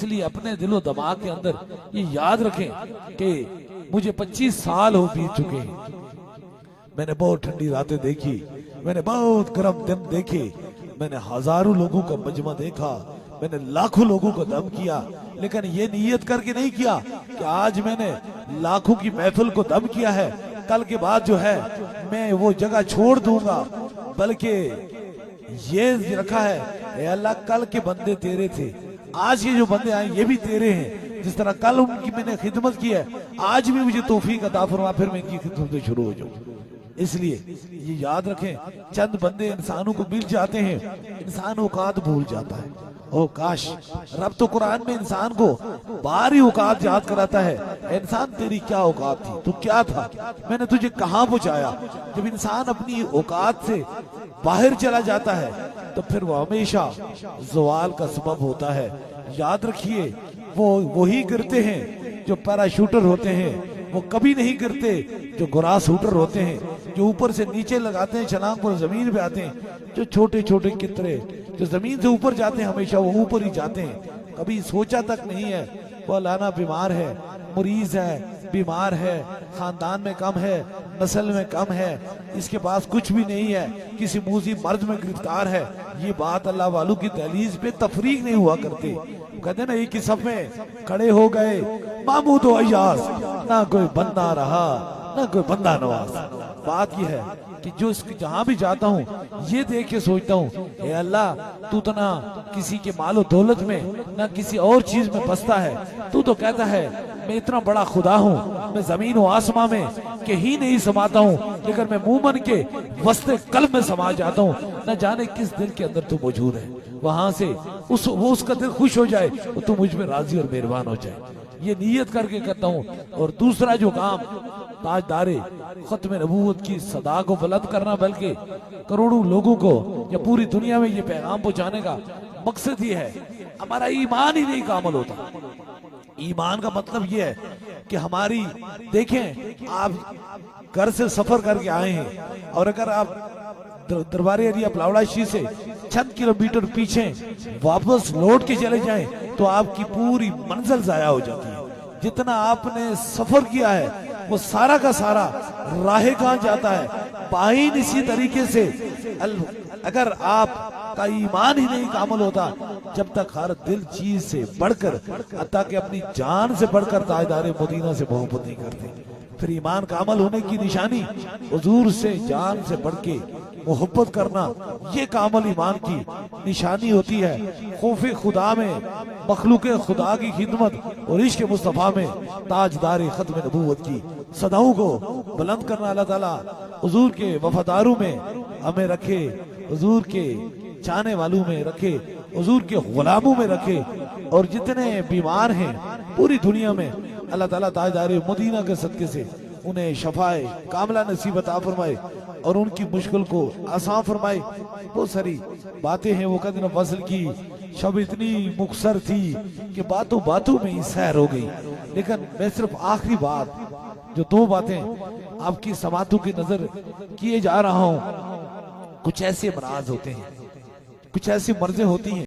इसलिए अपने दिलो दिमाग के अंदर ये याद रखें कि मुझे 25 साल हो बीत चुके हैं। मैंने बहुत ठंडी रातें देखी, मैंने बहुत गर्म दिन देखे, मैंने हजारों लोगों का मजमा देखा, मैंने लाखों लोगों को दम किया, लेकिन ये नीयत करके नहीं किया कि आज मैंने लाखों की महफिल को दम किया है, कल के बाद जो है मैं वो जगह छोड़ दूंगा। बल्कि ये रखा है, ए अल्लाह कल के बंदे तेरे थे, आज ये जो बंदे आए ये भी तेरे हैं। जिस तरह कल उनकी मैंने खिदमत की है, आज भी मुझे तौफीक अता फरमा, फिर मैं इनकी खिदमत में शुरू हो जाऊं। इसलिए ये याद रखें, चंद बंदे इंसानों को मिल जाते हैं, इंसान औकात भूल जाता है। ओ काश रब तो कुरान में इंसान को बारी औकात याद कराता है। इंसान तेरी क्या औकात थी, तू क्या था, मैंने तुझे कहां पहुंचाया। जब इंसान अपनी औकात से बाहर चला जाता है तो फिर वो हमेशा ज़वाल का सबब होता है। याद रखिए, वो वही गिरते हैं जो पैराशूटर होते हैं, वो कभी नहीं गिरते जो ग्रास शूटर होते हैं, जो ऊपर से नीचे लगाते हैं छलांग पर जमीन पे आते हैं। जो छोटे छोटे कितरे जो जमीन से ऊपर जाते हैं, हमेशा वो ऊपर ही जाते हैं, कभी सोचा तक नहीं है वो लाना बीमार है, मरीज है, बीमार है, खानदान में कम है, नस्ल में कम है, इसके पास कुछ भी नहीं है, किसी मूजी मर्ज में गिरफ्तार है। ये बात अल्लाह वालों की दहलीज पे तफरीक नहीं हुआ करती। कहते ना एक ही सफ में खड़े हो गए महमूद व अय्याज, ना कोई बंदा रहा ना कोई बंदा नवाज। बात यह है कि जो जहां भी जाता हूँ ये देख के सोचता हूँ, ए अल्लाह तू तो ना किसी के मालो दौलत में ना किसी और चीज में बसता है। तू तो कहता है मैं इतना बड़ा खुदा हूँ, मैं जमीन व आसमां में के ही नहीं समाता हूँ, लेकिन मैं मूमन के वस्ते कल्ब में समा जाता हूँ। न जाने किस दिल के अंदर तू मौजूद है, वहां से वो उसका दिल खुश हो जाए, तू मुझ में राजी और मेहरबान हो जाए। ये नीयत करके करता हूँ। और दूसरा जो काम ताजदारे खत्म नबूवत की सदा को बुलंद करना, बल्कि करोड़ों लोगों को या पूरी दुनिया में ये पैगाम पहुंचाने का मकसद ये है। हमारा ईमान ही नहीं कामल होता। ईमान का मतलब ये है कि हमारी, देखें आप घर से सफर करके आए हैं और अगर आप दरबार एरिया प्लावड़ाशी से 6 किलोमीटर पीछे वापस लौट के चले जाएं तो आपकी पूरी मंजिल जाया हो जाती है। जितना आपने सफर किया है वो सारा का सारा राहे कहां जाता है, पाइन इसी तरीके से। अगर आप का ईमान ही नहीं कामल होता, जब तक हर दिल चीज से बढ़कर अता कि अपनी जान से बढ़कर ताजदारे मदीना से मोहब्बत नहीं करते, फिर ईमान कामल होने की निशानी हुजूर से जान से बढ़ के मोहब्बत करना, ये कामल ईमान की निशानी होती है। खौफे खुदा में मखलूक खुदा की खिदमत और इश्क मुस्तफा में ताजदार खत्म नबूवत की सदाओं को बुलंद करना अल्लाह ताला हुजूर के वफादारों में हमें रखे, हुजूर के चाहने वालों में रखे, हुजूर के गुलामों में रखे। और जितने बीमार हैं पूरी दुनिया में अल्लाह ताला ताजदार मदीना के सदके से उन्हें शफाए कामला नसीब अता फरमाए और उनकी मुश्किल को आसान फरमाए। बहुत सारी बातें हैं, वो कहते ना वज़ल की शब इतनी मुखसर थी कि बातों बातों में ही सैर हो गई। लेकिन मैं सिर्फ आखिरी बात, जो 2 बातें आपकी समातों की नजर किए जा रहा हूं, कुछ ऐसे मराज होते हैं, कुछ ऐसी मर्जें होती हैं